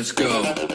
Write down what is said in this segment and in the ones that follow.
let's go.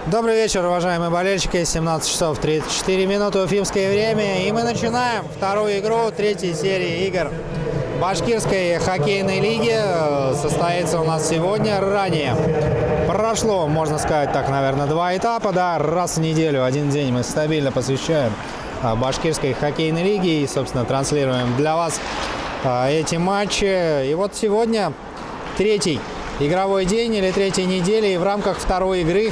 Добрый вечер, уважаемые болельщики. 17 часов 34 минуты уфимское время. И мы начинаем вторую игру третьей серии игр Башкирской хоккейной лиги. Состоится у нас сегодня. Ранее прошло, можно сказать так, наверное, два этапа. Да, раз в неделю, один день мы стабильно посвящаем Башкирской хоккейной лиге. И, собственно, транслируем для вас эти матчи. И вот сегодня третий игровой день или третьей недели. И в рамках второй игры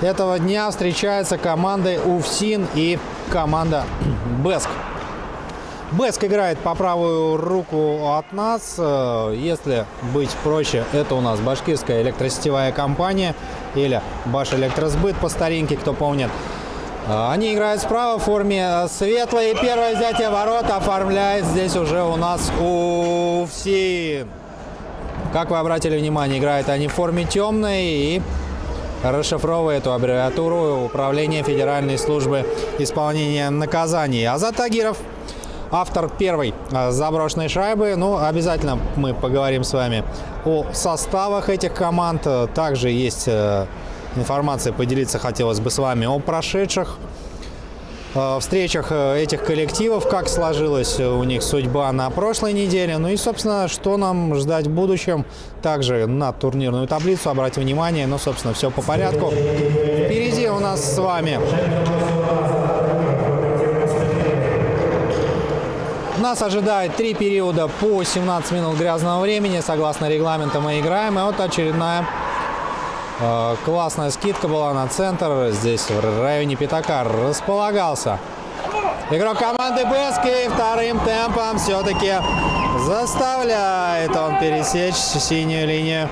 этого дня встречаются команды УФСИН и команда БЭСК. БЭСК играет по правую руку от нас. Если быть проще, это у нас Башкирская электросетевая компания или Башэлектросбыт по старинке, кто помнит. Они играют справа в форме светлой. И первое взятие ворот оформляет здесь уже у нас УФСИН. Как вы обратили внимание, играют они в форме темной и расшифровывая эту аббревиатуру Управление Федеральной службы исполнения наказаний. Азат Тагиров, автор первой заброшенной шайбы. Ну, обязательно мы поговорим с вами о составах этих команд. Также есть информация, поделиться хотелось бы с вами о прошедших встречах этих коллективов, как сложилась у них судьба на прошлой неделе, ну и, собственно, что нам ждать в будущем. Также на турнирную таблицу обратите внимание, ну, собственно, все по порядку. Впереди у нас с вами нас ожидает 3 периода по 17 минут грязного времени. Согласно регламенту мы играем, и вот очередная классная скидка была на центр. Здесь в районе пятака располагался игрок команды БЭСК, и вторым темпом все-таки заставляет он пересечь синюю линию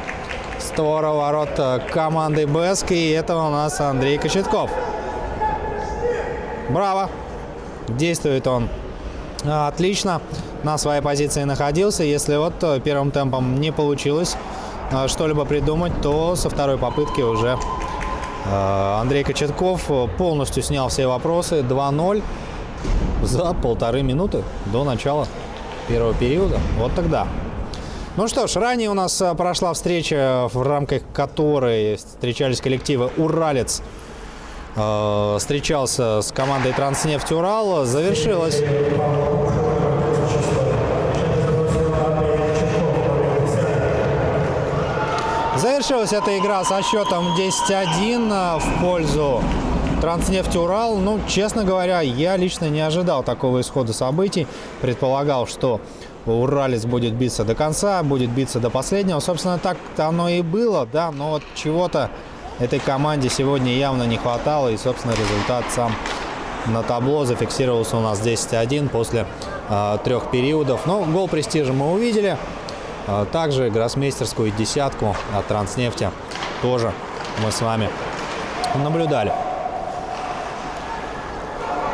створа ворот команды БЭСК. И это у нас Андрей Кочетков. Браво! Действует он отлично. На своей позиции находился. Если вот первым темпом не получилось что-либо придумать, то со второй попытки уже Андрей Кочетков полностью снял все вопросы. 2-0 за 1,5 минуты до начала первого периода. Вот тогда. Ну что ж, ранее у нас прошла встреча, в рамках которой встречались коллективы «Уралец». Встречался с командой «Транснефть Урал». Завершилась эта игра со счетом 10-1 в пользу Транснефть Урал. Ну, честно говоря, я лично не ожидал такого исхода событий. Предполагал, что Уралец будет биться до конца, будет биться до последнего. Собственно, так-то оно и было, да, но вот чего-то этой команде сегодня явно не хватало. И, собственно, результат сам на табло зафиксировался у нас 10-1 после 3 периодов. Но гол престижа мы увидели. Также гроссмейстерскую десятку от Транснефти тоже мы с вами наблюдали.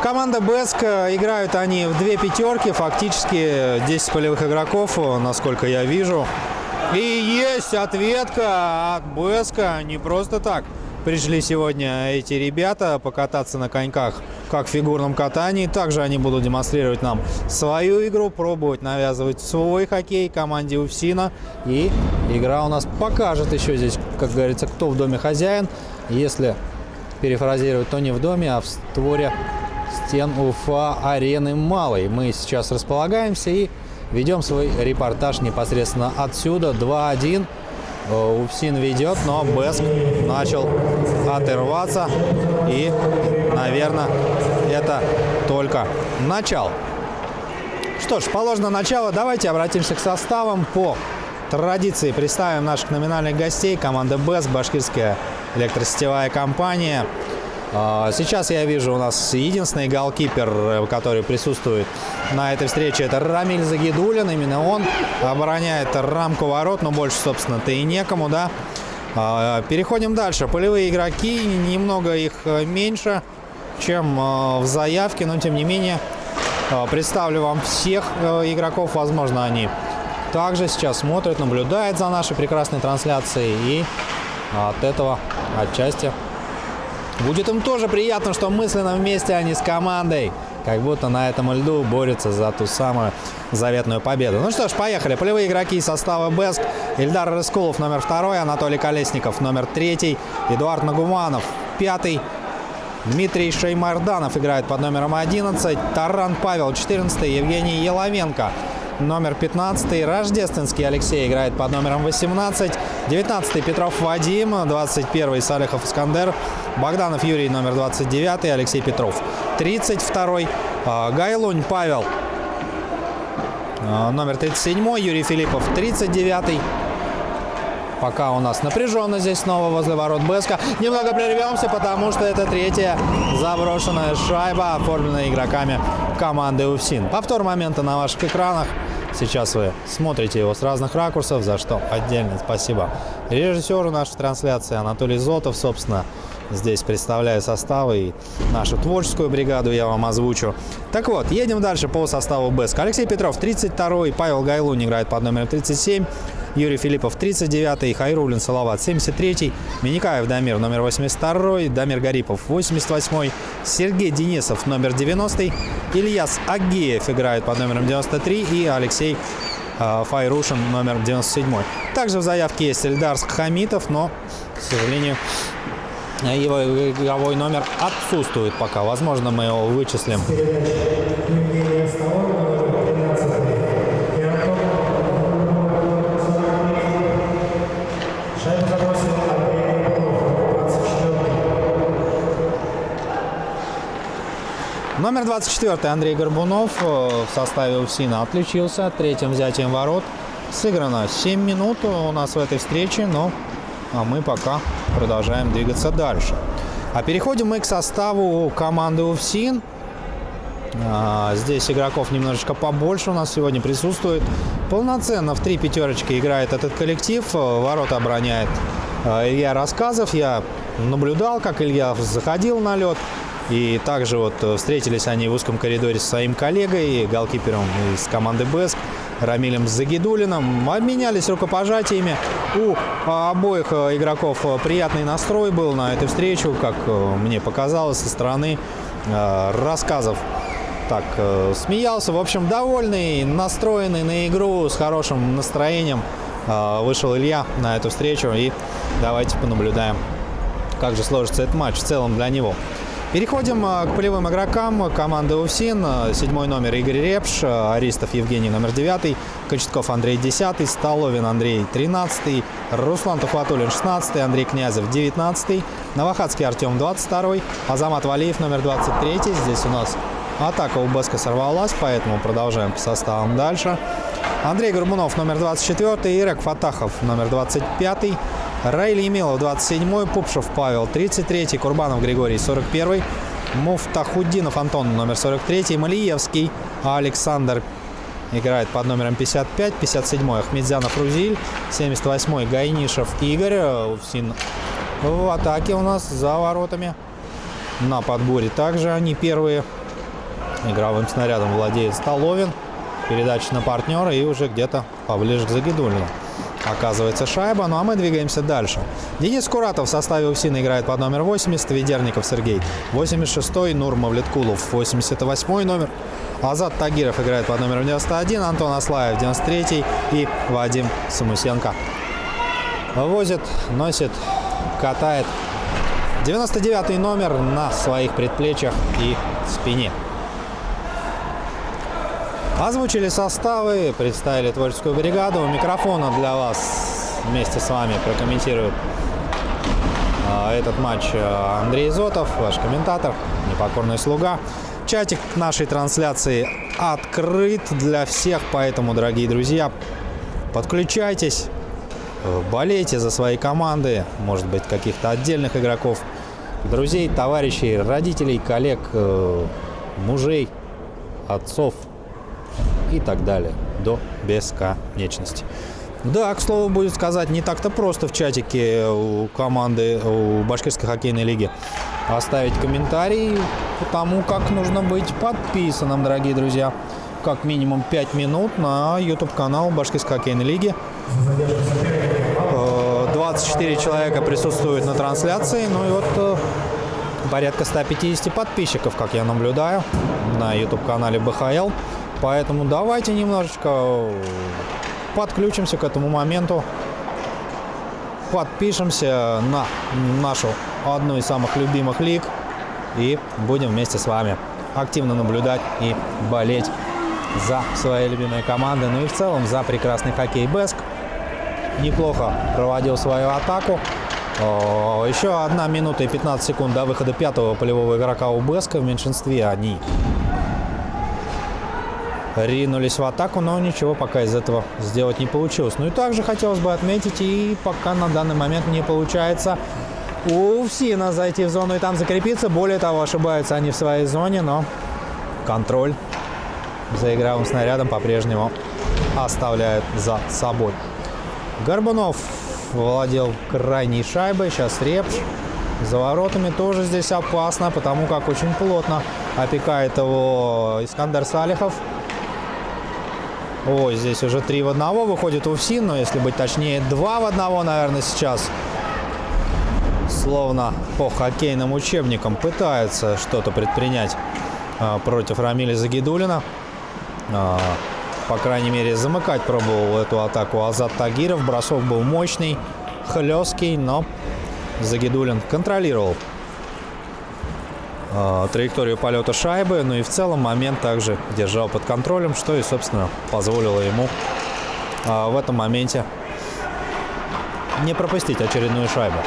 Команда БЭСК, играют они в 2 пятерки, фактически 10 полевых игроков, насколько я вижу. И есть ответка от БЭСКа. Не просто так пришли сегодня эти ребята покататься на коньках, как в фигурном катании. Также они будут демонстрировать нам свою игру, пробовать навязывать свой хоккей команде УФСИНа. И игра у нас покажет еще здесь, как говорится, кто в доме хозяин. Если перефразировать, то не в доме, а в створе стен Уфа-арены Малой. Мы сейчас располагаемся и ведем свой репортаж непосредственно отсюда. 2-1. УФСИН ведет, но БЭСК начал отрываться. И, наверное, это только начало. Что ж, положено начало. Давайте обратимся к составам. По традиции представим наших номинальных гостей. Команда БЭСК, Башкирская электросетевая компания. Сейчас я вижу у нас единственный голкипер, который присутствует на этой встрече, это Рамиль Загидулин. Именно он обороняет рамку ворот, но больше, собственно-то, и некому, да. Переходим дальше. Полевые игроки, немного их меньше, чем в заявке, но тем не менее представлю вам всех игроков. Возможно, они также сейчас смотрят, наблюдают за нашей прекрасной трансляцией, и от этого отчасти будет им тоже приятно, что мысленно вместе они с командой как будто на этом льду борются за ту самую заветную победу. Ну что ж, поехали. Полевые игроки состава БЭСК: Ильдар Рыскулов, номер 2, Анатолий Колесников, номер 3, Эдуард Нагуманов, 5, Дмитрий Шеймарданов играет под номером 11, Таран Павел, 14, Евгений Еловенко, номер 15, Рождественский Алексей играет под номером 18, 19 Петров Вадим, 21 Салихов Искандер, Богданов Юрий, номер 29, Алексей Петров, 32, Гайлунь Павел, номер 37, Юрий Филиппов, 39. Пока у нас напряженно здесь снова возле ворот БЭСКа. Немного прервемся, потому что это 3-я заброшенная шайба, оформленная игроками команды УФСИН. Повтор момента на ваших экранах. Сейчас вы смотрите его с разных ракурсов, за что отдельное спасибо режиссеру нашей трансляции Анатолий Зотов, собственно. Здесь представляю составы и нашу творческую бригаду я вам озвучу. Так вот, едем дальше по составу БЭСК. Алексей Петров, 32-й, Павел Гайлунь играет под номером 37, Юрий Филиппов, 39-й, Хайруллин Салават, 73-й, Миникаев Дамир, номер 82-й, Дамир Гарипов, 88-й, Сергей Денисов, номер 90-й, Ильяс Агеев играет под номером 93 и Алексей Файрушин, номер 97-й. Также в заявке есть Эльдар Хамитов, но, к сожалению, его игровой номер отсутствует пока. Возможно, мы его вычислим. Номер 24 Андрей Горбунов в составе УФСИНа отличился третьим взятием ворот. Сыграно 7 минут у нас в этой встрече, но мы пока продолжаем двигаться дальше. А переходим мы к составу команды УФСИН. Здесь игроков немножечко побольше у нас сегодня присутствует. Полноценно в 3 пятерочки играет этот коллектив. Ворота обороняет Илья Рассказов. Я наблюдал, как Илья заходил на лед. И также вот встретились они в узком коридоре со своим коллегой, голкипером из команды БЭСК, Рамилем Загидулиным. Обменялись рукопожатиями. У обоих игроков приятный настрой был на эту встречу, как мне показалось со стороны. Рассказов так смеялся. В общем, довольный, настроенный на игру, с хорошим настроением вышел Илья на эту встречу. И давайте понаблюдаем, как же сложится этот матч в целом для него. Переходим к полевым игрокам команды УФСИН. 7-й номер Игорь Репш, Аристов Евгений, номер 9, Кочетков Андрей, 10, Столовин Андрей, 13, Руслан Тухватуллин, 16, Андрей Князев, 19, Новохадский Артем, 22, Азамат Валиев, номер 23. Здесь у нас атака у БЭСКа сорвалась, поэтому продолжаем по составам дальше. Андрей Горбунов, номер 24, Ирек Фатахов, номер 25, Раиль Емелов, 27-й, Пупшев Павел, 33-й, Курбанов Григорий, 41-й, Муфтахуддинов Антон, номер 43-й, Малиевский Александр играет под номером 55, 57-й, Ахмедзянов Рузиль, 78-й, Гайнишев Игорь. УФСИН в атаке у нас за воротами. На подборе также они первые. Игровым снарядом владеет Столовин. Передача на партнера и уже где-то поближе к Загидулину оказывается шайба. Ну а мы двигаемся дальше. Денис Куратов в составе УФСИНа играет под номер 80, Ведерников Сергей, 86-й, Нур Мавлеткулов, 88-й номер, Азат Тагиров играет под номером 91, Антон Аслаев, 93-й и Вадим Самусенко возит, носит, катает 99-й номер на своих предплечьях и спине. Озвучили составы, представили творческую бригаду. У микрофона для вас вместе с вами прокомментирует этот матч Андрей Зотов, ваш комментатор, непокорный слуга. Чатик нашей трансляции открыт для всех, поэтому, дорогие друзья, подключайтесь, болейте за свои команды, может быть, каких-то отдельных игроков, друзей, товарищей, родителей, коллег, мужей, отцов и так далее, до бесконечности. Да, к слову, будет сказать, не так-то просто в чатике у команды, у Башкирской хоккейной лиги оставить комментарий по тому, как нужно быть подписанным, дорогие друзья. Как минимум 5 минут на YouTube-канал Башкирской хоккейной лиги. 24 человека присутствуют на трансляции. Ну и вот порядка 150 подписчиков, как я наблюдаю, на YouTube-канале БХЛ. Поэтому давайте немножечко подключимся к этому моменту. Подпишемся на нашу одну из самых любимых лиг. И будем вместе с вами активно наблюдать и болеть за свои любимые команды. Ну и в целом за прекрасный хоккей БЭСК. Неплохо проводил свою атаку. Еще 1 минута и 15 секунд до выхода 5-го полевого игрока у БЭСКа. В меньшинстве они ринулись в атаку, но ничего пока из этого сделать не получилось. Ну и также хотелось бы отметить, и пока на данный момент не получается у ФСИНа зайти в зону и там закрепиться. Более того, ошибаются они в своей зоне, но контроль за игровым снарядом по-прежнему оставляет за собой. Горбунов владел крайней шайбой. Сейчас Репш. За воротами тоже здесь опасно, потому как очень плотно опекает его Искандер Салихов. Ой, здесь уже 3 в 1 выходит УФСИН, но если быть точнее 2 в 1, наверное, сейчас. Словно по хоккейным учебникам пытается что-то предпринять против Рамиля Загидуллина. По крайней мере, замыкать пробовал эту атаку Азат Тагиров. Бросок был мощный, хлесткий, но Загидуллин контролировал траекторию полета шайбы. Ну и в целом момент также держал под контролем, что и, собственно, позволило ему в этом моменте не пропустить очередную шайбу.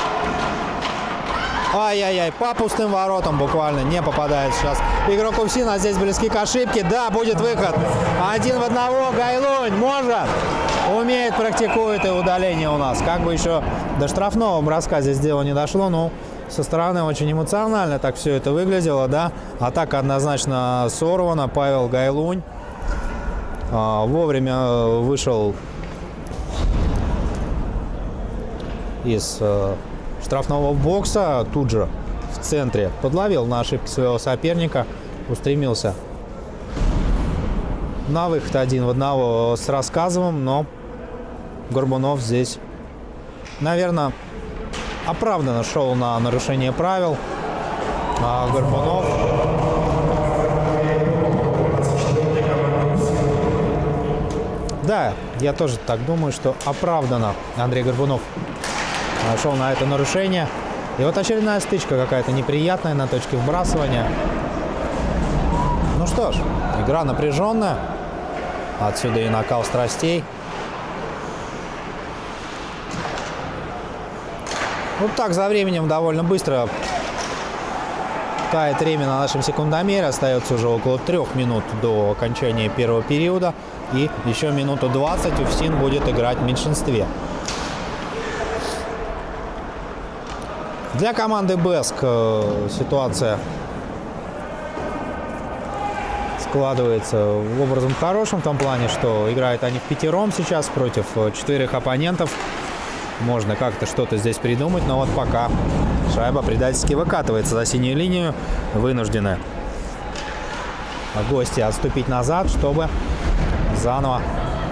Ай-яй-яй, по пустым воротам буквально не попадает сейчас игрок УФСИНа. Здесь близки к ошибке. Да, будет выход. 1 в 1. Гайлунь может. Умеет, практикует, и удаление у нас. Как бы еще до штрафного броска здесь дело не дошло. Ну, со стороны очень эмоционально так все это выглядело, да. Атака однозначно сорвана. Павел Гайлунь вовремя вышел из штрафного бокса, тут же в центре подловил на ошибки своего соперника, устремился на выход 1 в 1 с Рассказовым, но Горбунов здесь, наверное, оправданно шел на нарушение правил. А Горбунов да, я тоже так думаю, что оправданно Андрей Горбунов шел на это нарушение. И вот очередная стычка какая-то неприятная на точке вбрасывания. Ну что ж, игра напряженная. Отсюда и накал страстей. Вот так за временем довольно быстро тает время на нашем секундомере. Остается уже около 3 минут до окончания первого периода. И еще минуту 20 УФСИН будет играть в меньшинстве. Для команды БЭСК ситуация складывается образом хорошим в том плане, что играют они впятером сейчас против 4 оппонентов. Можно как-то что-то здесь придумать, но вот пока шайба предательски выкатывается за синюю линию. Вынуждены гости отступить назад, чтобы заново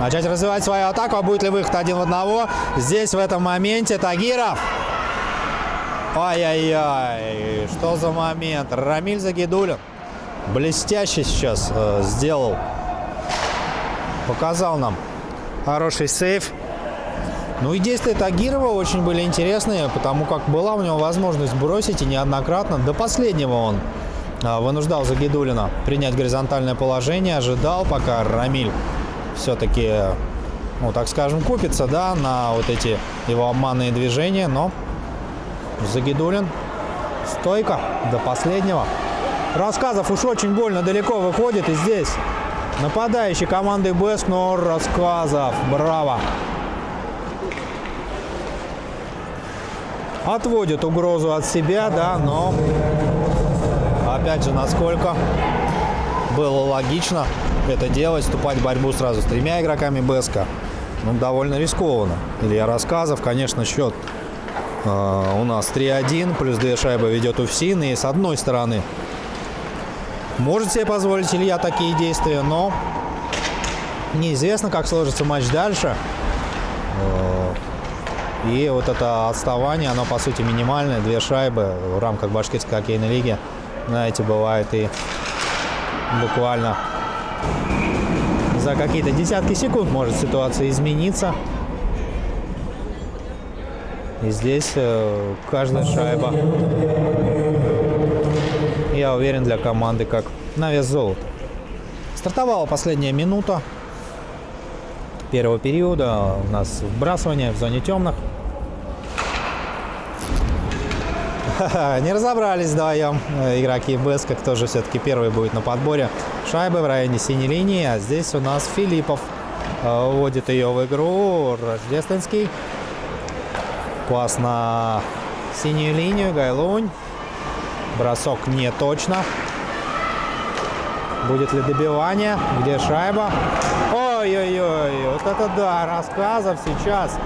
начать развивать свою атаку. А будет ли выход 1 в 1? Здесь в этом моменте Тагиров. Ай-яй-яй, что за момент. Рамиль Загидуллин блестяще сейчас сделал. Показал нам хороший сейв. Ну и действия Тагирова очень были интересные, потому как была у него возможность бросить, и неоднократно. До последнего он вынуждал Загидуллина принять горизонтальное положение. Ожидал, пока Рамиль все-таки, ну так скажем, купится, да, на вот эти его обманные движения. Но Загидуллин стойко до последнего. Рассказов уж очень больно далеко выходит. И здесь нападающий команды БЭСК, но Рассказов. Браво. Отводит угрозу от себя, да, но опять же, насколько было логично это делать, вступать в борьбу сразу с 3 игроками БЭСКа, ну, довольно рискованно. Илья Рассказов, конечно, счет у нас 3-1, плюс 2 шайбы ведет УФСИН, и с одной стороны может себе позволить Илья такие действия, но неизвестно, как сложится матч дальше. И вот это отставание, оно по сути минимальное. 2 шайбы в рамках башкирской хоккейной лиги. Знаете, бывает и буквально за какие-то десятки секунд может ситуация измениться. И здесь каждая шайба, я уверен, для команды как на вес золота. Стартовала последняя минута первого периода. У нас вбрасывание в зоне темных. Не разобрались вдвоем игроки БСК, кто же все-таки первый будет на подборе шайбы в районе синей линии. А здесь у нас Филиппов вводит ее в игру. Рождественский. Пас на синюю линию. Гайлунь. Бросок не точно. Будет ли добивание? Где шайба? Ой-ой-ой, вот это да, Рассказов сейчас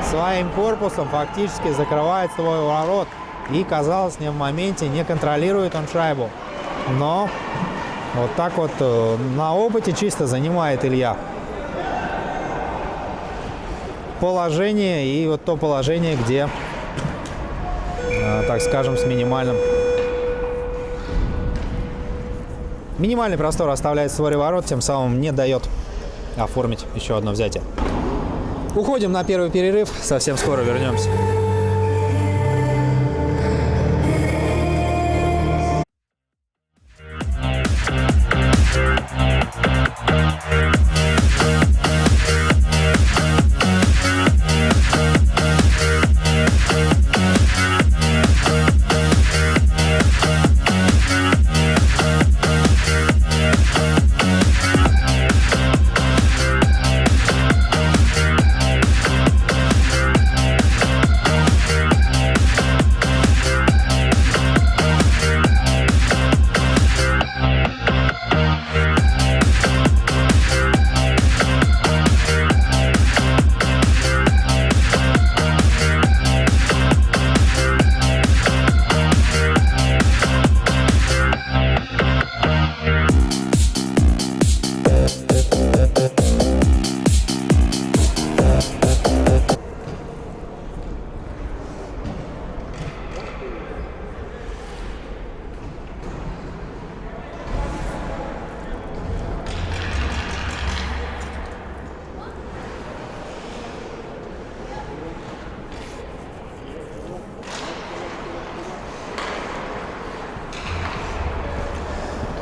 своим корпусом фактически закрывает свой ворот. И, казалось, не в моменте, не контролирует он шайбу. Но вот так вот на опыте чисто занимает Илья положение. И вот то положение, где, так скажем, с минимальный простор оставляет своре ворот, тем самым не дает оформить еще одно взятие. Уходим на первый перерыв, совсем скоро вернемся.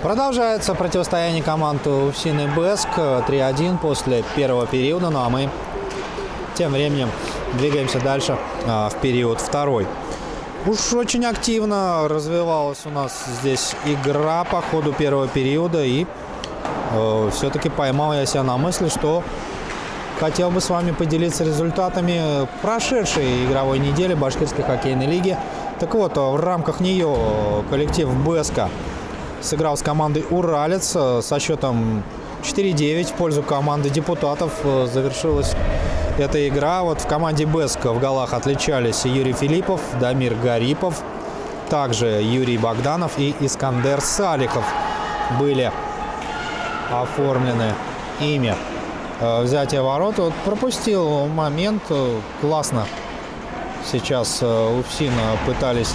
Продолжается противостояние команд УФСИН и БСК 3-1 после первого периода. Ну а мы тем временем двигаемся дальше в период второй. Уж очень активно развивалась у нас здесь игра по ходу первого периода. И все-таки поймал я себя на мысли, что хотел бы с вами поделиться результатами прошедшей игровой недели Башкирской хоккейной лиги. Так вот, в рамках нее коллектив БСК сыграл с командой «Уралец» со счетом 4-9 в пользу команды депутатов. Завершилась эта игра. Вот в команде БСК в голах отличались Юрий Филиппов, Дамир Гарипов, также Юрий Богданов и Искандер Салихов были оформлены ими. Взятие ворот. Вот пропустил момент. Классно сейчас УФСИН пытались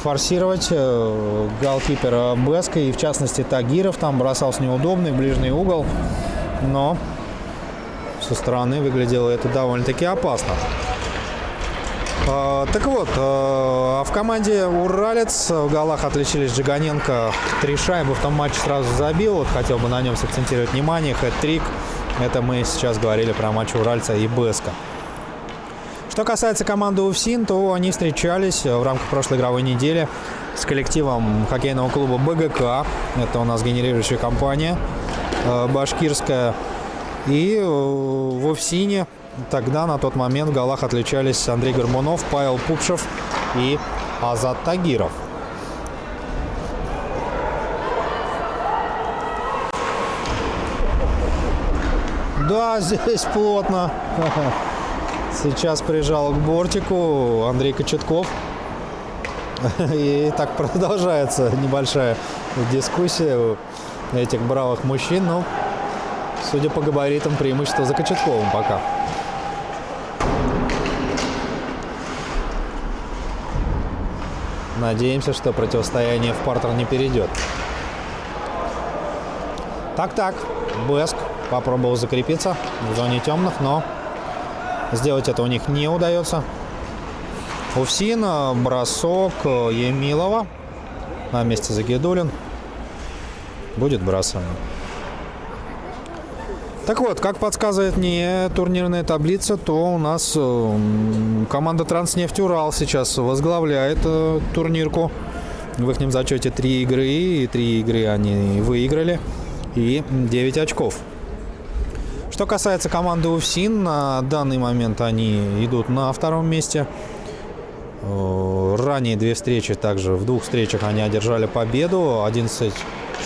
форсировать голкипера БСК, и в частности Тагиров там бросал с неудобный в ближний угол, но со стороны выглядело это довольно-таки опасно. Так вот, в команде «Уралец» в голах отличились Джиганенко. 3 шайбы в том матче сразу забил. Вот хотел бы на нем сакцентировать внимание. Хэт-трик. Это мы сейчас говорили про матч «Уральца» и БСК. Что касается команды УФСИН, то они встречались в рамках прошлой игровой недели с коллективом хоккейного клуба БГК. Это у нас генерирующая компания башкирская. И в УФСИНе тогда на тот момент в голах отличались Андрей Горбунов, Павел Пупшев и Азат Тагиров. Да, здесь плотно. Сейчас прижал к бортику Андрей Кочетков. И так продолжается небольшая дискуссия у этих бравых мужчин. Но, судя по габаритам, преимущество за Кочетковым пока. Надеемся, что противостояние в партер не перейдет. Так. Бэск попробовал закрепиться в зоне темных, но сделать это у них не удается. УФСИН, бросок Емилова. На месте Загидуллин. Будет бросание. Так вот, как подсказывает мне турнирная таблица, то у нас команда Транснефть Урал сейчас возглавляет турнирку. В их зачете 3 игры, и 3 игры они выиграли, и 9 очков. Что касается команды УФСИН, на данный момент они идут на 2-м месте. Ранее 2 встречи, также в 2 встречах они одержали победу, 11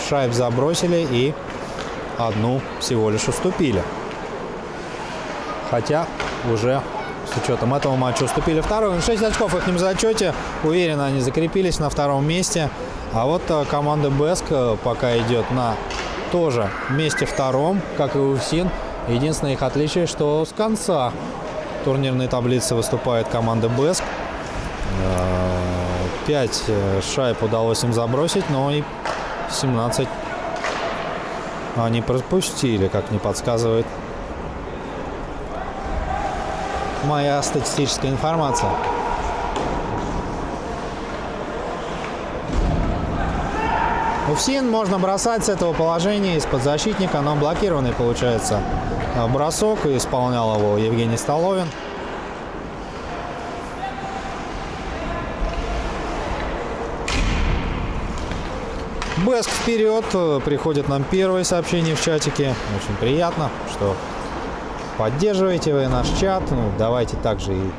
шайб забросили и 1 всего лишь уступили. Хотя уже с учетом этого матча уступили 2-й. 6 очков в их зачете. Уверенно они закрепились на 2-м месте. А вот команда Бэск пока идет на тоже месте 2-м, как и УФСИН. Единственное их отличие, что с конца турнирной таблицы выступает команда Бэск. 5 шайб удалось им забросить, но и 17 они пропустили, как мне подсказывает моя статистическая информация. УФСИН можно бросать с этого положения из-под защитника, но блокированный получается бросок, и исполнял его Евгений Столовин. Бэск вперед. Приходит нам первое сообщение в чатике. Очень приятно, что поддерживаете вы наш чат. Давайте также и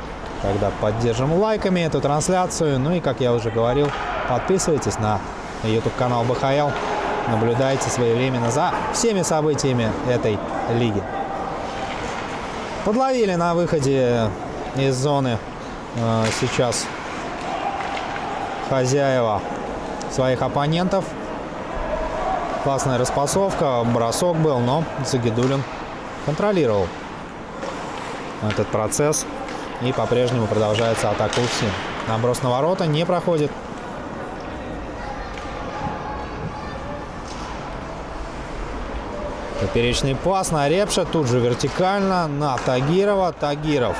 тогда поддержим лайками эту трансляцию. Ну и, как я уже говорил, подписывайтесь на YouTube-канал БХЛ. Наблюдайте своевременно за всеми событиями этой лиги. Подловили на выходе из зоны сейчас хозяева своих оппонентов. Классная распасовка, бросок был, но Загидуллин контролировал этот процесс. И по-прежнему продолжается атака УФСИН. Наброс на ворота не проходит. Поперечный пас на Репша, тут же вертикально на Тагирова. Тагиров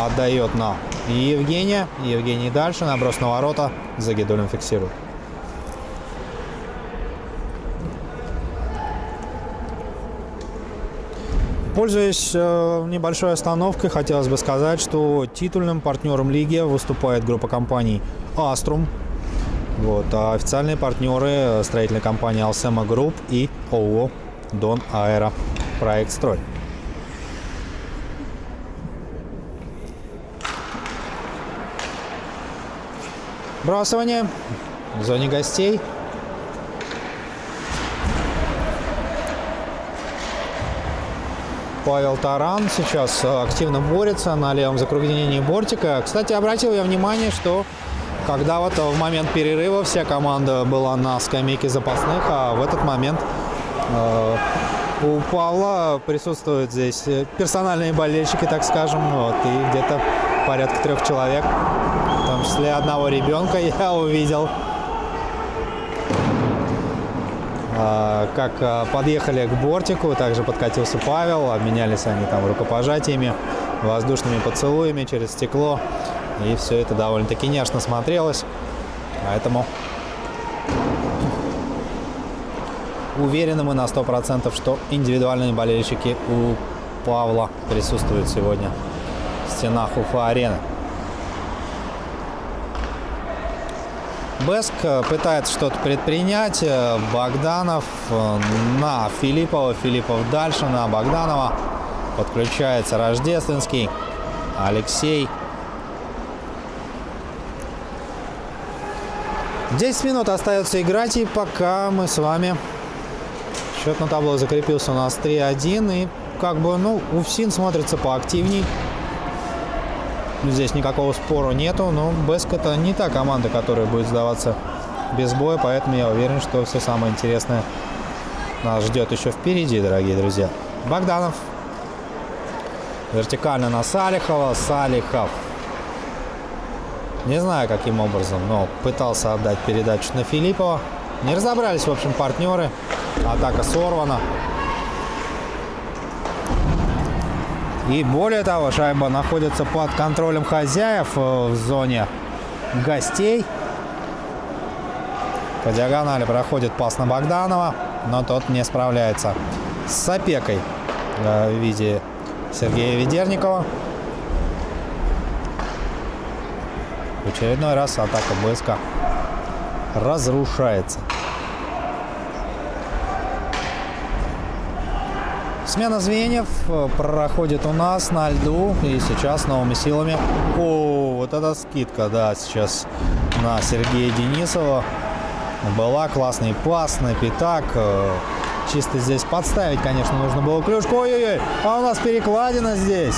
отдает на Евгения. Евгений дальше, наброс на ворота. Загидуллин фиксирует. Пользуясь небольшой остановкой, хотелось бы сказать, что титульным партнером лиги выступает группа компаний Astrum. Вот, а официальные партнеры — строительная компания Alsema Group и ООО Дон Аэро Проект Строй. Бросание в зоне гостей. Павел Таран сейчас активно борется на левом закруглении бортика. Кстати, обратил я внимание, что когда вот в момент перерыва вся команда была на скамейке запасных, а в этот момент у Павла присутствуют здесь персональные болельщики, так скажем, вот, и где-то порядка 3 человек, в том числе одного ребенка я увидел. Как подъехали к бортику, также подкатился Павел, обменялись они там рукопожатиями, воздушными поцелуями через стекло, и все это довольно-таки нежно смотрелось, поэтому уверены мы на 100%, что индивидуальные болельщики у Павла присутствуют сегодня в стенах Уфа-арены. Бэск пытается что-то предпринять. Богданов на Филиппова. Филиппов дальше на Богданова. Подключается Рождественский. Алексей. 10 минут остается играть, и пока мы с вами... Счет на табло закрепился у нас 3-1. И как бы, УФСИН смотрится поактивней. Здесь никакого спора нету, но Бэск — это не та команда, которая будет сдаваться без боя, поэтому я уверен, что все самое интересное нас ждет еще впереди, дорогие друзья. Богданов вертикально на Салихова. Салихов Не знаю, каким образом, но пытался отдать передачу на Филиппова. Не разобрались, в общем, партнеры. Атака сорвана. И более того, шайба находится под контролем хозяев в зоне гостей. По диагонали проходит пас на Богданова, но тот не справляется с опекой в виде Сергея Ведерникова. В очередной раз атака БСК разрушается. Смена звеньев проходит у нас на льду. И сейчас новыми силами. О, вот эта скидка, да, сейчас на Сергея Денисова. Была классный пас на пятак. Чисто здесь подставить, конечно, нужно было клюшку. Ой-ой-ой, а у нас перекладина здесь.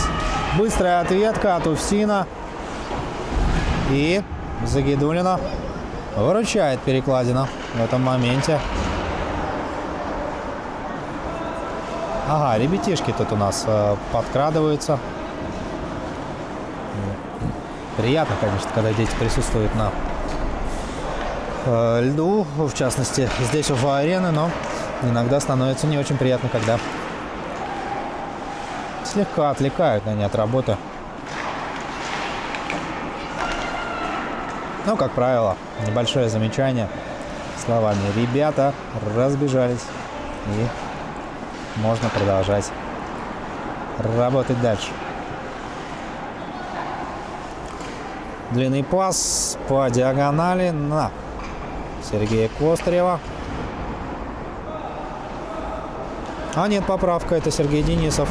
Быстрая ответка от Увсина. И Загидуллина выручает перекладина в этом моменте. Ага, ребятишки тут у нас подкрадываются. Приятно, конечно, когда дети присутствуют на льду, в частности, здесь у арены, но иногда становится не очень приятно, когда слегка отвлекают они от работы. Ну, как правило, небольшое замечание словами «ребята разбежались», и можно продолжать работать дальше. Длинный пас по диагонали на Сергея Костарева. А нет, поправка, это Сергей Денисов.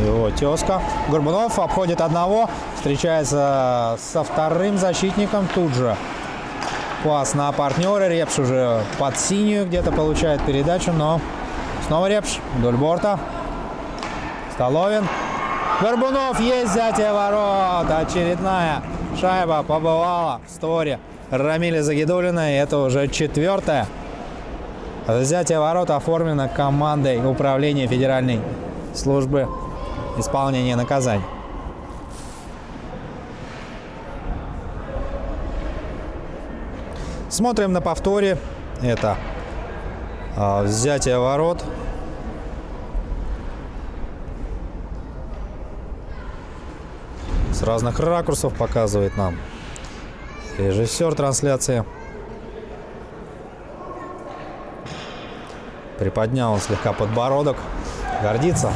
Его тезка. Горбунов обходит одного, встречается со вторым защитником. Тут же пас на партнера. Репш уже под синюю где-то получает передачу, но снова Репш вдоль борта. Столовин. Горбунов, есть взятие ворот. Очередная шайба побывала в сторе Рамиля Загидуллина. И это уже 4-е взятие ворот оформлено командой Управления Федеральной службы исполнения наказаний. Смотрим на повторе. Это взятие ворот. С разных ракурсов показывает нам режиссер трансляции. Приподнял он слегка подбородок. Гордится.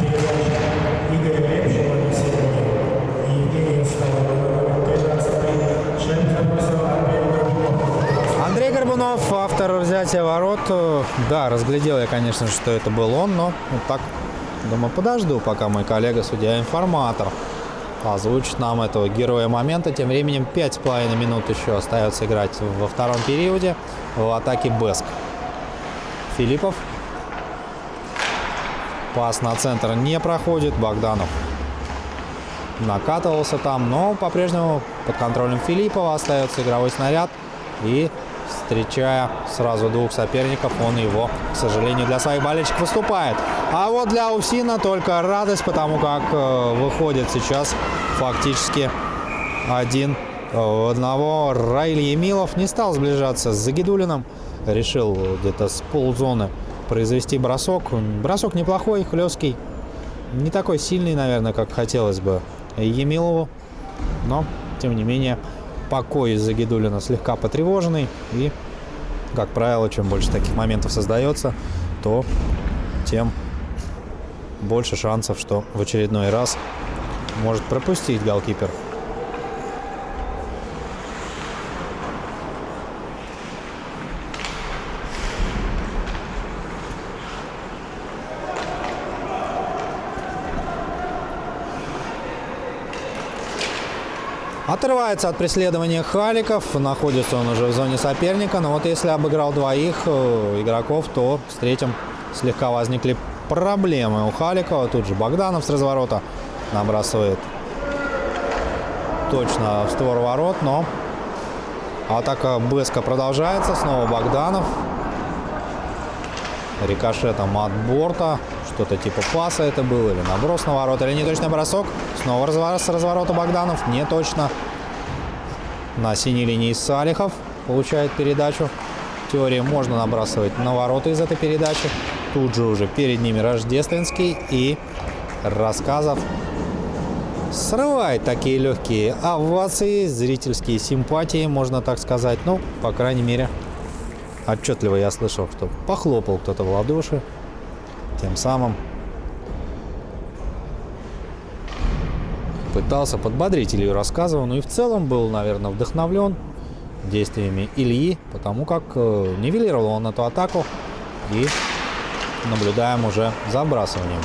Андрей Горбунов, автор взятия ворот. Да, разглядел я, конечно же, что это был он, но вот так, думаю, подожду, пока мой коллега, судья-информатор, озвучит нам этого героя момента. Тем временем 5,5 минут еще остается играть во втором периоде в атаке БСК. Филиппов. Пас на центр не проходит. Богданов накатывался там, но по-прежнему под контролем Филиппова остается игровой снаряд. И, встречая сразу двух соперников, он его, к сожалению, для своих болельщиков выступает. А вот для Увсина только радость, потому как выходит сейчас фактически 1-1. Раиль Емилов не стал сближаться с Загидуллиным. Решил где-то с ползоны произвести бросок. Бросок неплохой, хлесткий. Не такой сильный, наверное, как хотелось бы Емилову. Но, тем не менее, покой Загидуллина слегка потревоженный. И, как правило, чем больше таких моментов создается, то тем больше шансов, что в очередной раз может пропустить голкипер. Отрывается от преследования Халиков. Находится он уже в зоне соперника. Но вот если обыграл двоих игроков, то с третьим слегка возникли проблемы у Халикова. Тут же Богданов с разворота набрасывает точно в створ ворот. Но атака БСК продолжается. Снова Богданов. Рикошетом от борта. Что-то типа паса это был. Или наброс на ворота. Или неточный бросок. Снова с разворота Богданов. Не точно. На синей линии Салихов получает передачу. В теории можно набрасывать на ворота из этой передачи. Тут же уже перед ними Рождественский и Рассказов срывает такие легкие овации, зрительские симпатии, можно так сказать. Ну, по крайней мере, отчетливо я слышал, что похлопал кто-то в ладоши. Тем самым пытался подбодрить Илью Рассказова. Ну и в целом был, наверное, вдохновлен действиями Ильи, потому как нивелировал он эту атаку. И наблюдаем уже за вбрасыванием.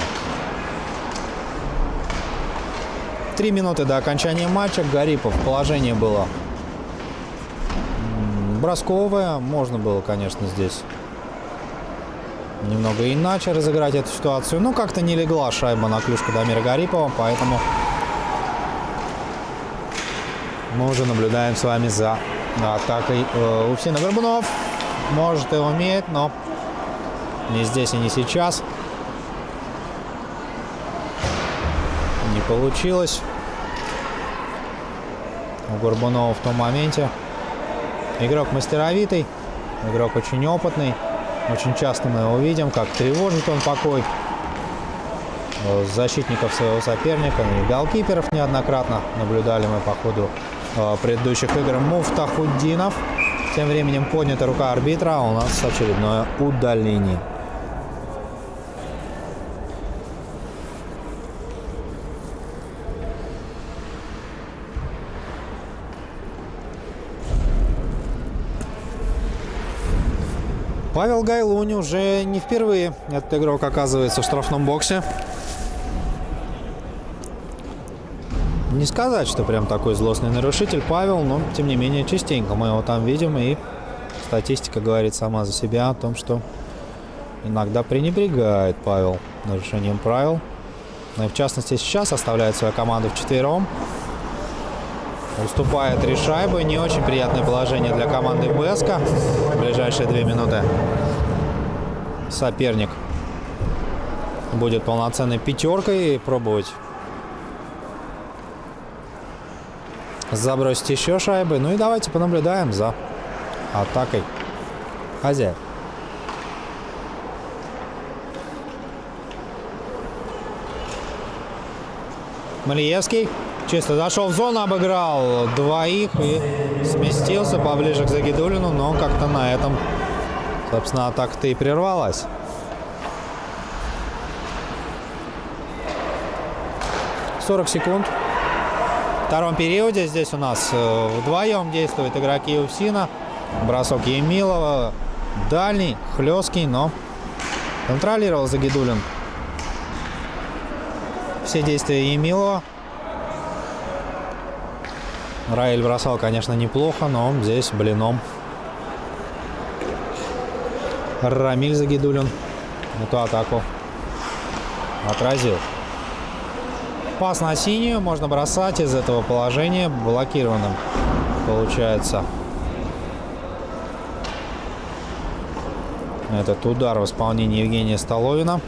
3 минуты до окончания матча. Гарипов. Положение было бросковое. Можно было, конечно, здесь немного иначе разыграть эту ситуацию. Но как-то не легла шайба на клюшку Дамира Гарипова. Поэтому мы уже наблюдаем с вами за атакой Увсина. Горбунов может и умеет, но не здесь и не сейчас. Не получилось у Горбунова в том моменте. Игрок мастеровитый, игрок очень опытный. Очень часто мы его видим, как тревожит он покой защитников своего соперника и голкиперов неоднократно наблюдали мы по ходу предыдущих игр. Муфтахуддинов. Тем временем поднята рука арбитра, а у нас очередное удаление. Павел Гайлунь уже не впервые этот игрок оказывается в штрафном боксе. Не сказать, что прям такой злостный нарушитель Павел, но тем не менее частенько мы его там видим, и статистика говорит сама за себя о том, что иногда пренебрегает Павел нарушением правил. Ну и в частности сейчас оставляет свою команду вчетвером. Уступает 3 шайбы. Не очень приятное положение для команды БСК. В ближайшие 2 минуты соперник будет полноценной пятеркой пробовать забросить еще шайбы. Ну и давайте понаблюдаем за атакой хозяев. Малиевский чисто зашел в зону, обыграл двоих и сместился поближе к Загидуллину, но как-то на этом, собственно, атака-то и прервалась. «40 секунд. В втором периоде здесь у нас вдвоем действуют игроки Увсина. Бросок Емилова. Дальний, хлесткий, но контролировал Загидуллин все действия Емилова. Раиль бросал, конечно, неплохо, но здесь блином Рамиль Загидуллин эту атаку отразил. Пас на синюю, можно бросать из этого положения. Блокированным получается этот удар в исполнении Евгения Столовина.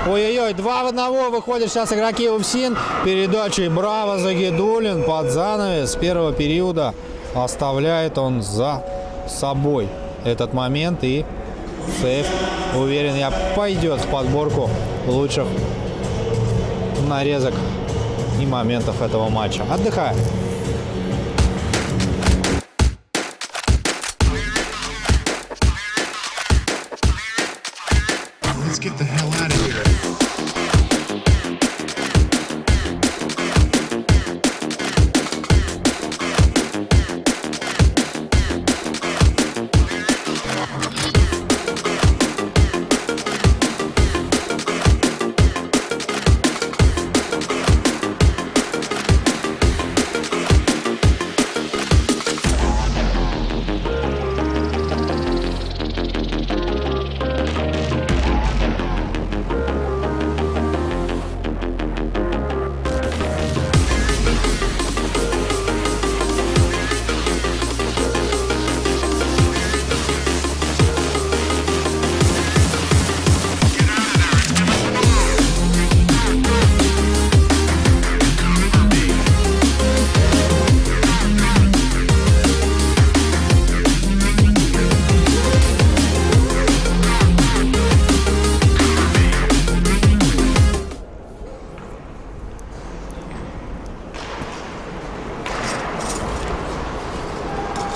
Ой-ой-ой, 2 в 1 выходят сейчас игроки Увсин. Передачей браво Загидуллин под занавес первого периода. Оставляет он за собой этот момент. И сейф, уверен я, пойдет в подборку лучших нарезок и моментов этого матча. Отдыхаем. Let's get the hell out of here.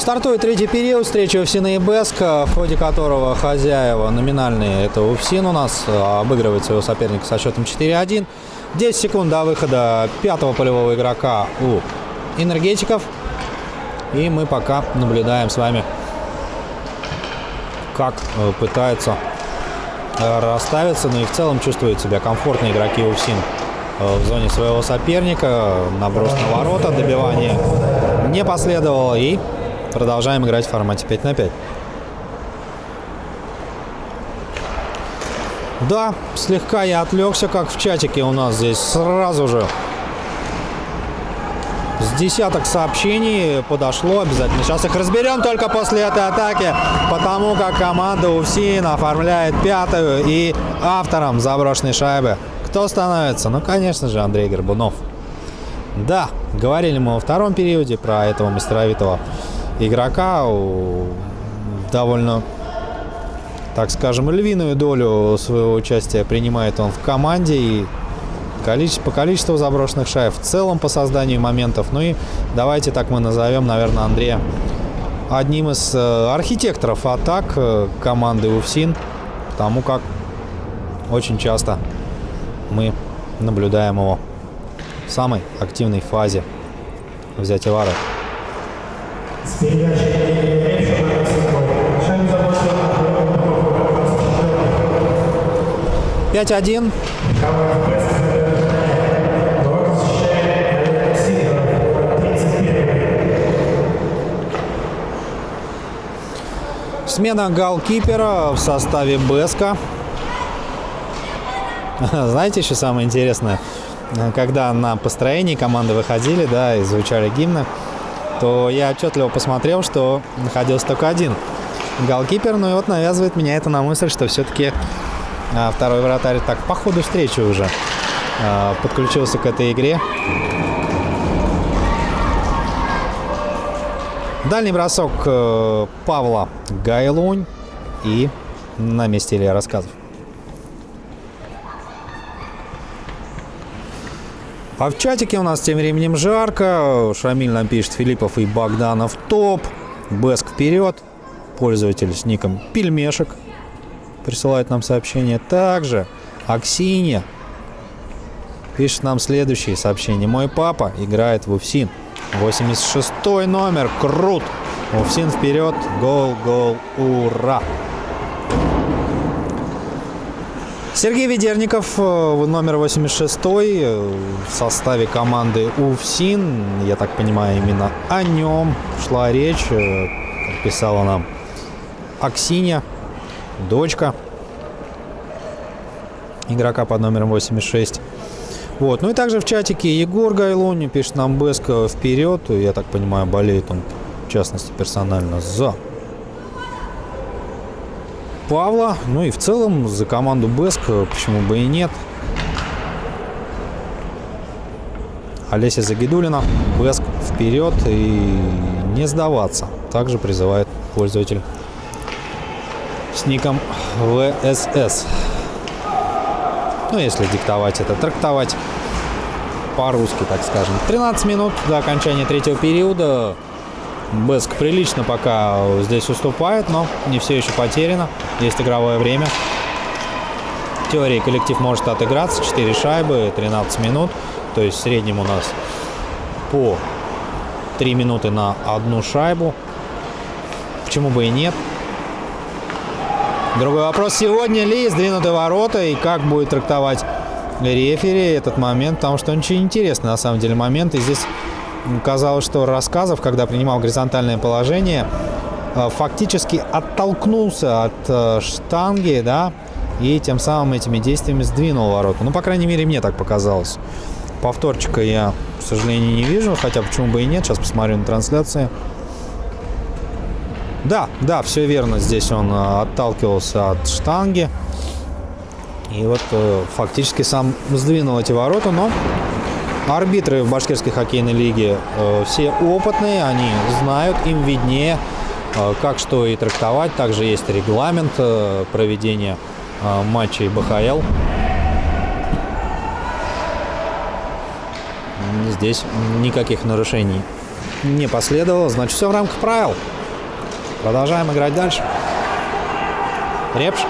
Стартует третий период встречи УФСИНа и БЭСКа, в ходе которого хозяева номинальные, это УФСИН у нас, обыгрывает своего соперника со счетом 4-1. 10 секунд до выхода пятого полевого игрока у энергетиков. И мы пока наблюдаем с вами, как пытаются расставиться. Ну и в целом чувствуют себя комфортно игроки УФСИН в зоне своего соперника. Наброс на ворота, добивание не последовало. И продолжаем играть в формате 5 на 5. Да, слегка я отвлекся, как в чатике у нас здесь сразу же с десяток сообщений подошло. Обязательно сейчас их разберем только после этой атаки, потому как команда УФСИН оформляет пятую и автором заброшенной шайбы кто становится? Ну, конечно же, Андрей Горбунов. Да, говорили мы во втором периоде про этого мастеровитого игрока. Довольно, так скажем, львиную долю своего участия принимает он в команде. И по количеству заброшенных шайб, в целом по созданию моментов. Ну и давайте так мы назовем, наверное, Андрея одним из архитекторов атак команды УФСИН, потому как очень часто мы наблюдаем его в самой активной фазе взятия ворот. 5-1. Смена голкипера в составе БЭСКа. Знаете, еще самое интересное, когда на построении команды выходили, да, и звучали гимны, то я отчетливо посмотрел, что находился только один голкипер. Ну и вот навязывает меня это на мысль, что все-таки второй вратарь так по ходу встречи уже подключился к этой игре. Дальний бросок Павла Гайлунь. И на месте Илья Рассказов. А в чатике у нас тем временем жарко. Шамиль нам пишет: Филиппов и Богданов топ. БЭСК вперед. Пользователь с ником Пельмешек присылает нам сообщение. Также Аксинья пишет нам следующее сообщение. Мой папа играет в УФСИН. 86-й номер. Крут. УФСИН вперед. Гол, гол, ура. Сергей Ведерников, номер 86-й, в составе команды УФСИН. Я так понимаю, именно о нем шла речь. Как писала нам Аксинья, дочка игрока под номером 86. Вот. Ну и также в чатике Егор Гайлунь пишет нам: БЭСК вперед. Я так понимаю, болеет он, в частности, персонально за Павла. Ну и в целом за команду БЭСК, почему бы и нет. Олеся Загидулина. БЭСК вперед и не сдаваться. Также призывает пользователь с ником ВСС. Ну, если диктовать это, трактовать по-русски, так скажем. 13 минут до окончания третьего периода. БЭСК прилично пока здесь уступает, но не все еще потеряно. Есть игровое время. В теории коллектив может отыграться. 4 шайбы, 13 минут. То есть в среднем у нас по 3 минуты на одну шайбу. Почему бы и нет? Другой вопрос: сегодня ли сдвинуты ворота и как будет трактовать рефери этот момент, потому что очень интересный на самом деле момент. И здесь казалось, что Рассказов, когда принимал горизонтальное положение, фактически оттолкнулся от штанги, да, и тем самым этими действиями сдвинул ворота. Ну, по крайней мере, мне так показалось. Повторчика я, к сожалению, не вижу, хотя почему бы и нет. Сейчас посмотрю на трансляции. Да, все верно. Здесь он отталкивался от штанги. И вот фактически сам сдвинул эти ворота. Но арбитры в башкирской хоккейной лиге все опытные. Они знают, им виднее, как что и трактовать. Также есть регламент проведения матчей БХЛ. Здесь никаких нарушений не последовало. Значит, все в рамках правил. Продолжаем играть дальше. Репш.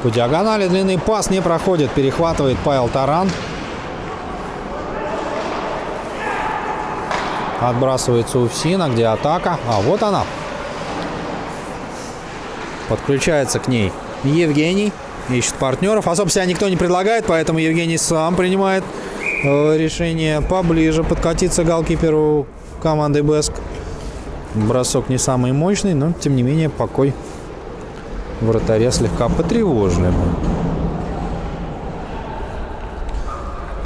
По диагонали длинный пас не проходит. Перехватывает Павел Таран. Отбрасывается Уфсина. Где атака? А, вот она. Подключается к ней Евгений. Ищет партнеров. Особо себя никто не предлагает, поэтому Евгений сам принимает решение поближе подкатиться к голкиперу команды БЭСК. Бросок не самый мощный, но тем не менее покой вратаря слегка потревожили.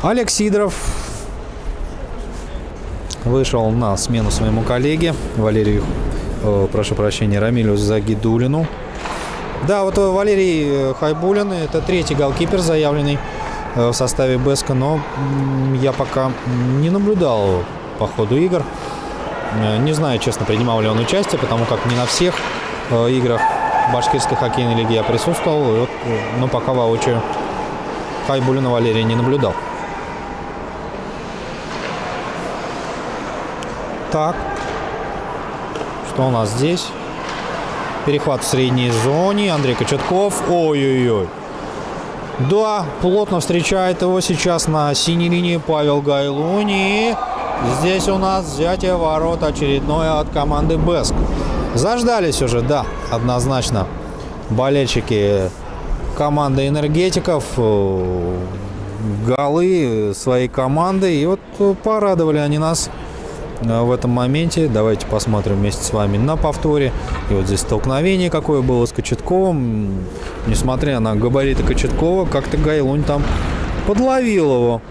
Олег Сидоров вышел на смену своему коллеге Валерию, прошу прощения, Рамилю Загидулину. Да, вот Валерий Хайбулин, это третий голкипер, заявленный в составе БЭСКа, но я пока не наблюдал по ходу игр. Не знаю, честно, принимал ли он участие, потому как не на всех играх башкирской хоккейной лиги я присутствовал, но пока воочию Хайбулина Валерия не наблюдал. Так, что у нас здесь? Перехват в средней зоне. Андрей Кочетков. Ой-ой-ой. Да, плотно встречает его сейчас на синей линии Павел Гайлуни. Здесь у нас взятие ворот очередное от команды БЭСК. Заждались уже, да, однозначно. Болельщики команды энергетиков. Голы своей команды. И вот порадовали они нас в этом моменте. Давайте посмотрим вместе с вами на повторе. И вот здесь столкновение какое было с Кочетковым. Несмотря на габариты Кочеткова, как-то Гайлунь там подловил его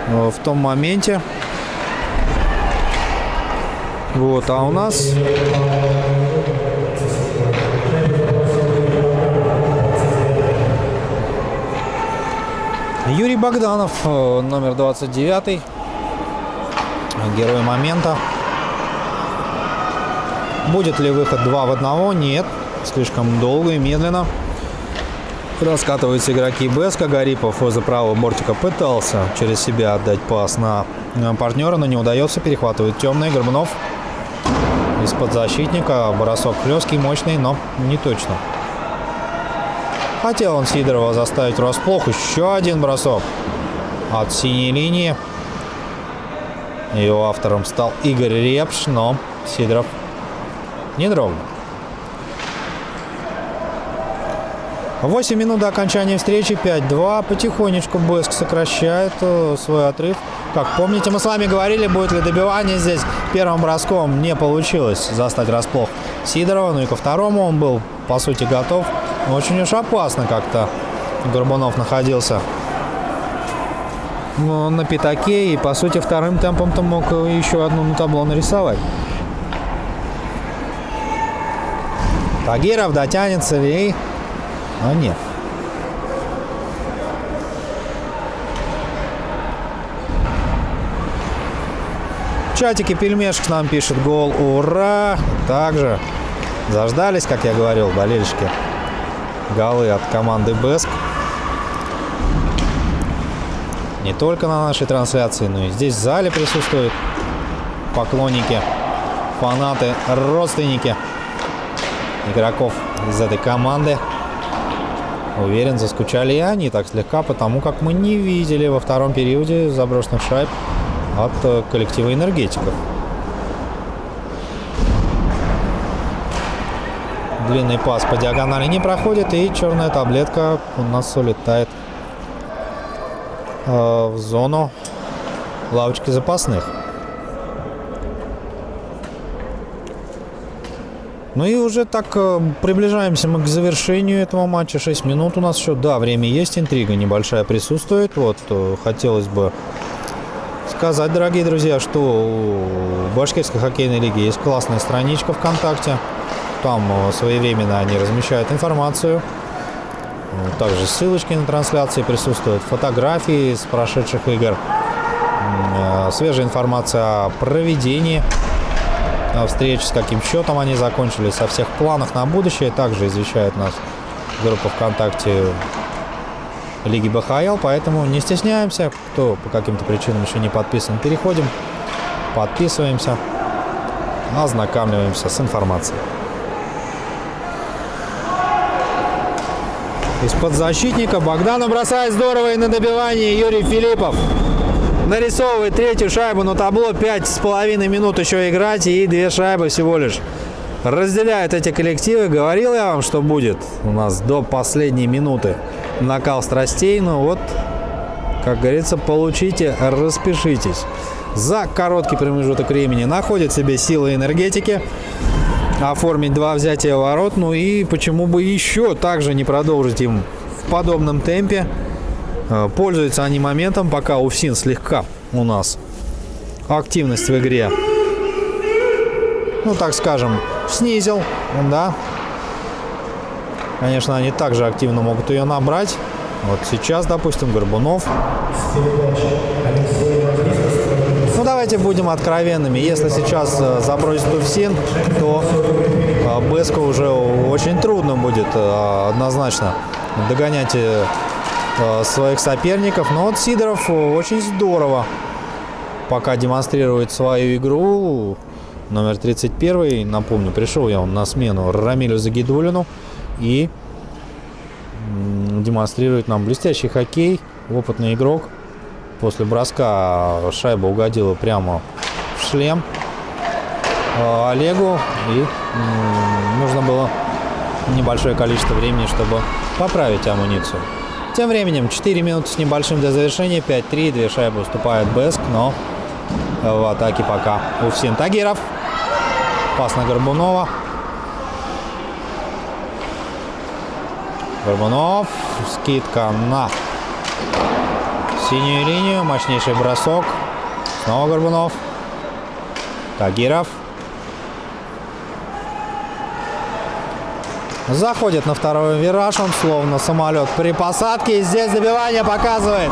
в том моменте. Вот, а у нас Юрий Богданов, номер 29, герой момента. Будет ли выход 2 в 1? Нет. Слишком долго и медленно раскатываются игроки БЭСКа. Гарипов возле правого бортика пытался через себя отдать пас на партнера, но не удается. Перехватывает темный. Горбунов из-под защитника. Бросок хлесткий, мощный, но не точно. Хотел он Сидорова заставить врасплох. Еще один бросок от синей линии. Его автором стал Игорь Репш, но Сидоров не дрогнул. 8 минут до окончания встречи. 5-2. Потихонечку БЭСК сокращает свой отрыв. Как помните, мы с вами говорили, будет ли добивание здесь. Первым броском не получилось застать врасплох Сидорова. Ну и ко второму он был, по сути, готов. Очень уж опасно как-то Горбунов находился на пятаке. И, по сути, вторым темпом-то мог еще одну на табло нарисовать. Тагиров дотянется ли? Но нет. В чатике Пельмешек нам пишет гол. Ура! Также заждались, как я говорил, болельщики. Голы от команды БЭСК. Не только на нашей трансляции, но и здесь в зале присутствуют поклонники, фанаты, родственники игроков из этой команды. Уверен, заскучали и они так слегка, потому как мы не видели во втором периоде заброшенных шайб от коллектива энергетиков. Длинный пас по диагонали не проходит, и черная таблетка у нас улетает в зону лавочки запасных. Ну и уже так приближаемся мы к завершению этого матча. 6 минут у нас еще. Да, время есть, интрига небольшая присутствует. Вот, хотелось бы сказать, дорогие друзья, что у Башкирской хоккейной лиги есть классная страничка ВКонтакте. Там своевременно они размещают информацию. Также ссылочки на трансляции присутствуют, фотографии с прошедших игр, свежая информация о проведении встреч, с каким счетом они закончились, о всех планах на будущее. Также извещает нас группа ВКонтакте Лиги БХЛ, поэтому не стесняемся. Кто по каким-то причинам еще не подписан, переходим, подписываемся, ознакомливаемся с информацией. Из-под защитника Богдана бросает здорово и на добивание Юрий Филиппов. Нарисовывает третью шайбу на табло. 5,5 минут еще играть и 2 шайбы всего лишь разделяют эти коллективы. Говорил я вам, что будет у нас до последней минуты накал страстей. Ну вот, как говорится, получите, распишитесь. За короткий промежуток времени находит себе силы и энергетики оформить 2 взятия ворот. Ну и почему бы еще также не продолжить им в подобном темпе. Пользуются они моментом, пока УФСИН слегка у нас активность в игре, ну так скажем, снизил, да. Конечно, они также активно могут ее набрать. Вот сейчас, допустим, Горбунов. Ну давайте будем откровенными. Если сейчас забросит УФСИН, то БЭСКу уже очень трудно будет однозначно догонять своих соперников. Но вот Сидоров очень здорово пока демонстрирует свою игру. Номер 31, напомню, пришел я на смену Рамилю Загидуллину и демонстрирует нам блестящий хоккей. Опытный игрок. После броска шайба угодила прямо в шлем Олегу, и нужно было небольшое количество времени, чтобы поправить амуницию. Тем временем 4 минуты с небольшим до завершения. 5-3. 2 шайбы уступает БЭСК, но в атаке пока УФСИН. Тагиров. Пас на Горбунова. Горбунов. Скидка на синюю линию. Мощнейший бросок. Снова Горбунов. Тагиров. Заходит на второй вираж, он словно самолет при посадке. И здесь забивание показывает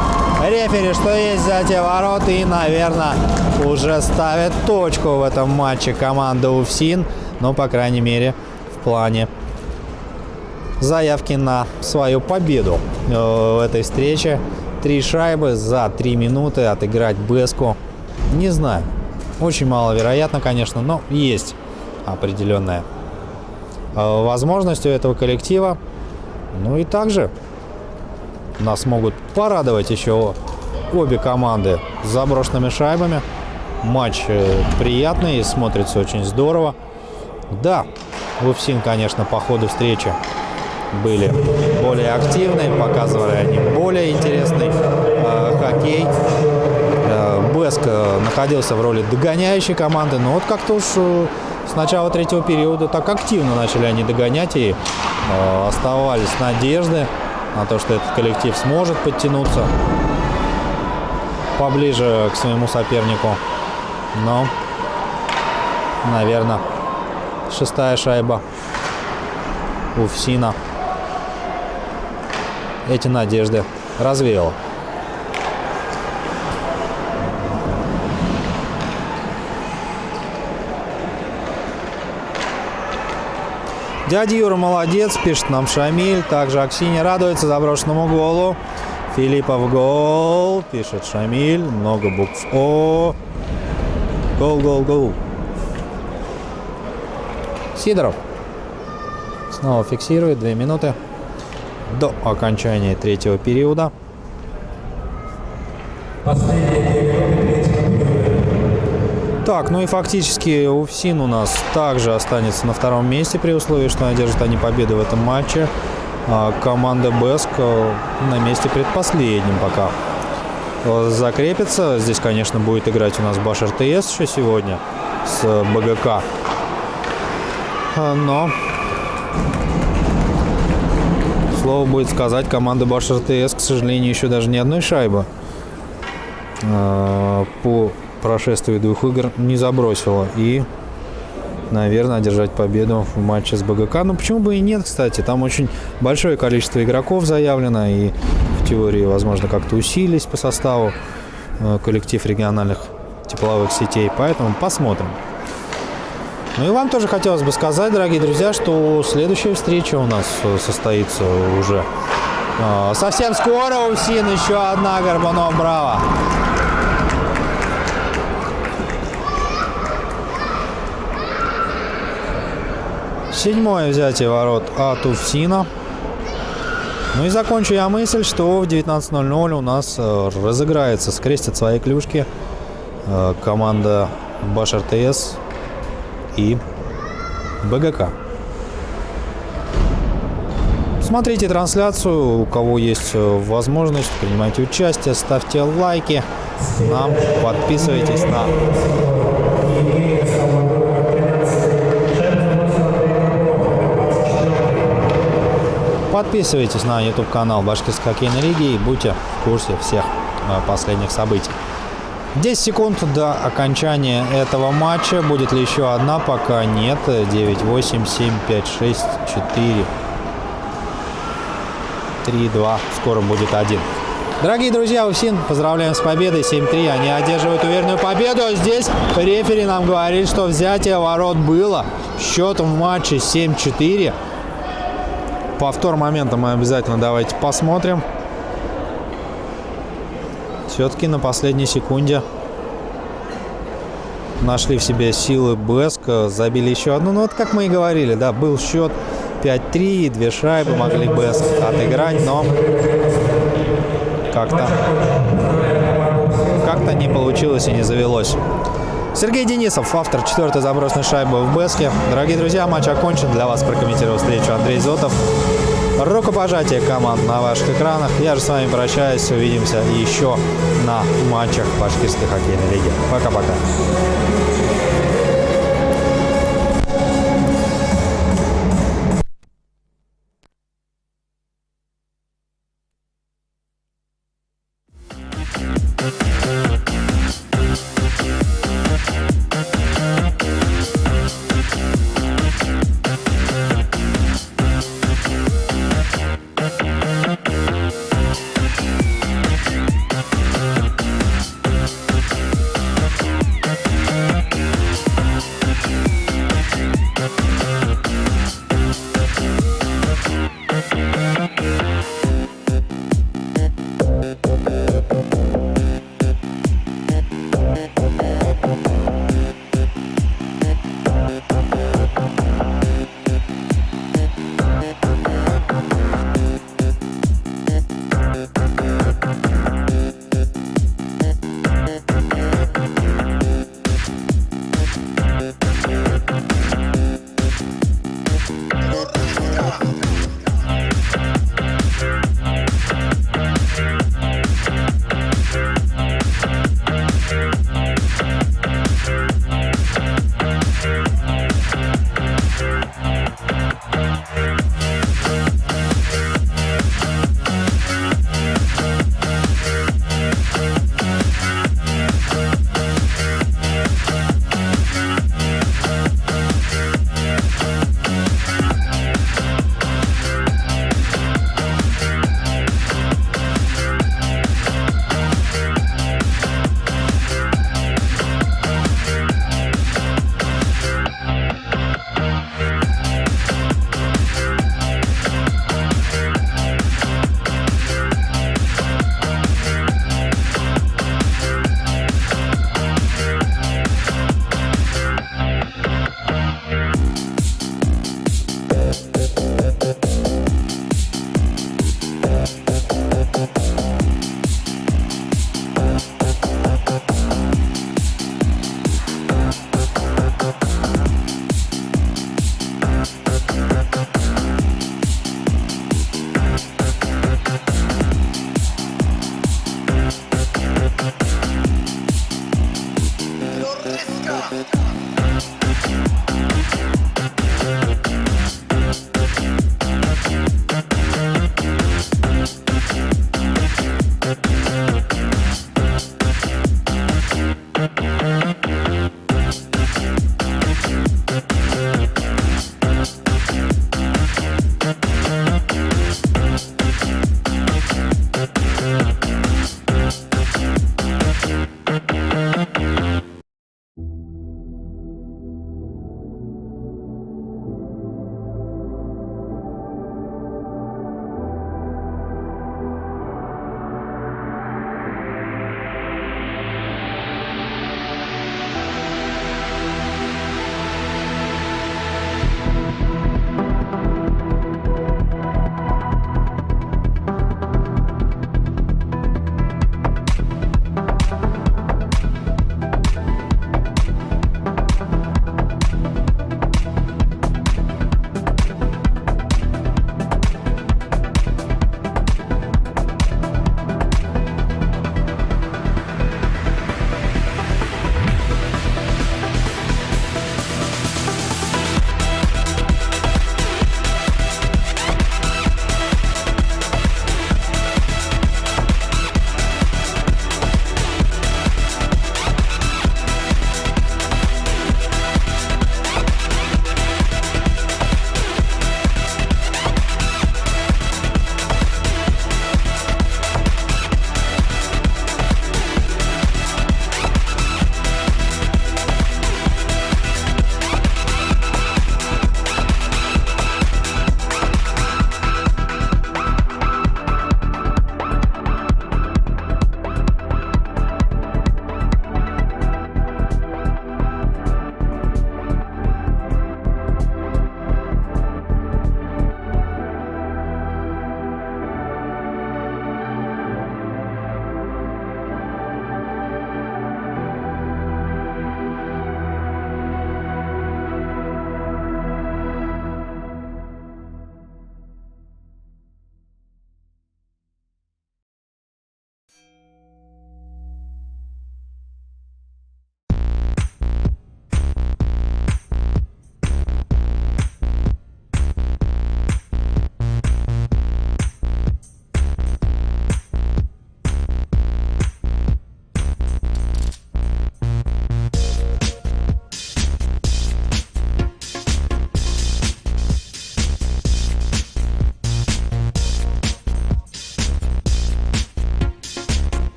рефери, что есть взятие ворот. И, наверное, уже ставит точку в этом матче команда УФСИН. Ну, по крайней мере, в плане заявки на свою победу в этой встрече. 3 шайбы за 3 минуты отыграть БЭСКу. Не знаю. Очень маловероятно, конечно, но есть определенная возможность у этого коллектива. Ну и также нас могут порадовать еще обе команды с заброшенными шайбами. Матч приятный, смотрится очень здорово. Да, УФСИН, конечно, по ходу встречи были более активны, показывали они более интересный хоккей. БЭСК находился в роли догоняющей команды, но вот как-то уж с начала третьего периода так активно начали они догонять, и оставались надежды на то, что этот коллектив сможет подтянуться поближе к своему сопернику. Но, наверное, 6-я шайба УФСИНа эти надежды развеяла. Дядя Юра молодец, пишет нам Шамиль. Также Аксинья радуется заброшенному голу. Филиппов гол, пишет Шамиль. Много букв О. Гол, гол, гол. Сидоров снова фиксирует. 2 минуты до окончания третьего периода. Так, ну и фактически УФСИН у нас также останется на 2-м месте при условии, что одержат они победу в этом матче. А команда БЭСК на месте предпоследнем пока закрепится. Здесь, конечно, будет играть у нас Баш РТС еще сегодня с БГК. Но слово будет сказать, команда Баш РТС, к сожалению, еще даже ни одной шайбы по прошествии 2 игр не забросила. И, наверное, одержать победу в матче с БГК. Ну, почему бы и нет, кстати. Там очень большое количество игроков заявлено. И в теории, возможно, как-то усилились по составу коллектив региональных тепловых сетей. Поэтому посмотрим. Ну и вам тоже хотелось бы сказать, дорогие друзья, что следующая встреча у нас состоится уже Совсем скоро у ФСИН еще одна Горбунов Браво. Седьмое взятие ворот от УФСИНа. Ну и закончу я мысль, что в 19:00 у нас разыграется, скрестят свои клюшки команда Баш РТС и БГК. Смотрите трансляцию, у кого есть возможность, принимайте участие, ставьте лайки, нам подписывайтесь на YouTube канал Башкирской хоккейной лиги и будьте в курсе всех последних событий. 10 секунд до окончания этого матча. Будет ли еще одна? Пока нет. 9, 8, 7, 5, 6, 4, 3, 2. Скоро будет 1. Дорогие друзья, УФСИН, поздравляем с победой. 7-3. Они одерживают уверенную победу. Здесь рефери нам говорит, что взятие ворот было. Счет в матче 7-4. Повтор момента мы обязательно давайте посмотрим. Все-таки на последней секунде нашли в себе силы БЭСК, забили еще одну. Ну вот как мы и говорили, да, был счет 5-3, 2 шайбы могли БЭСК отыграть, но как-то не получилось и не завелось. Сергей Денисов, автор 4-й забросной шайбы в БЭСКе. Дорогие друзья, матч окончен. Для вас прокомментировал встречу Андрей Зотов. Рукопожатие команд на ваших экранах. Я же с вами прощаюсь. Увидимся еще на матчах Башкирской хоккейной лиги. Пока-пока.